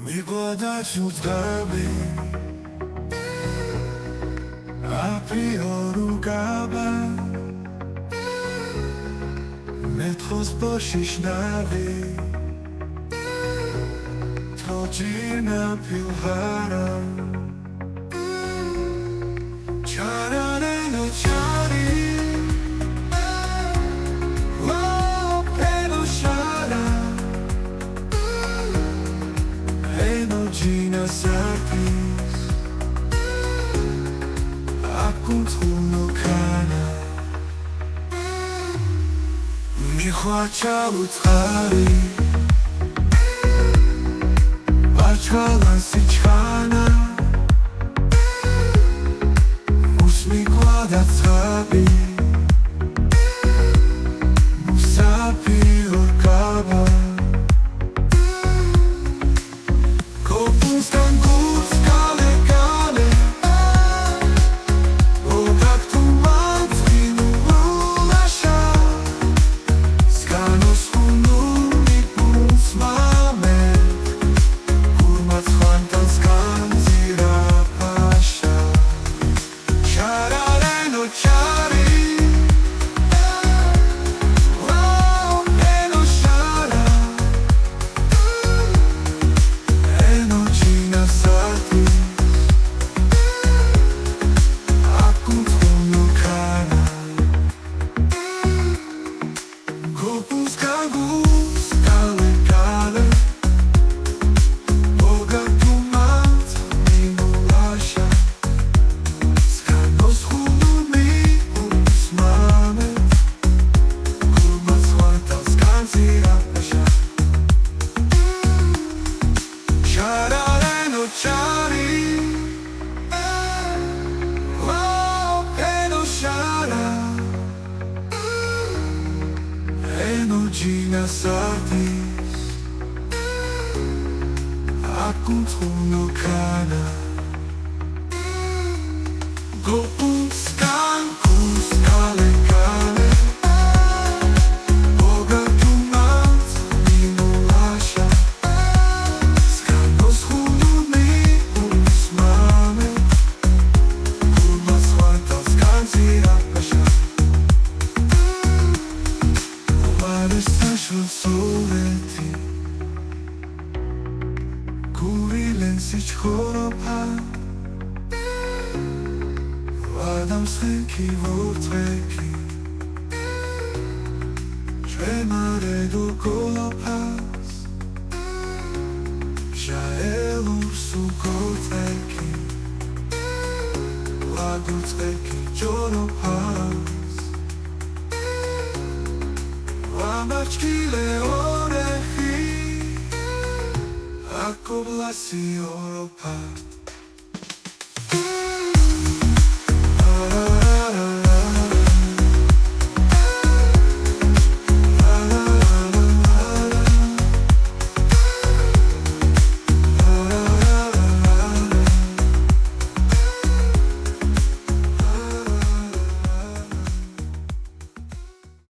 მიგოდაჩუ ძღაბი აპიორუ გაბა მეთხოს ბოშიშნავი თოჯინა ფილჰარა ჩარანენო ჩარი Sapis Acuntuno cana Mi hoacha utkari Bachkalan sichana Usmi quadat sabi Musapi orkaba Sapis Acuntuno cana Gopus cancus cale cale Boga tumat minu lascia Scanos hulumi uns mame Kurmas vantas kanzira pasha Soleti Kurilen sichoropa Vadam sreki vortreki Tremare do kolopas Jaelur sukotreki Lagutreki joropas Amačkile orehi Ako vlasi Europa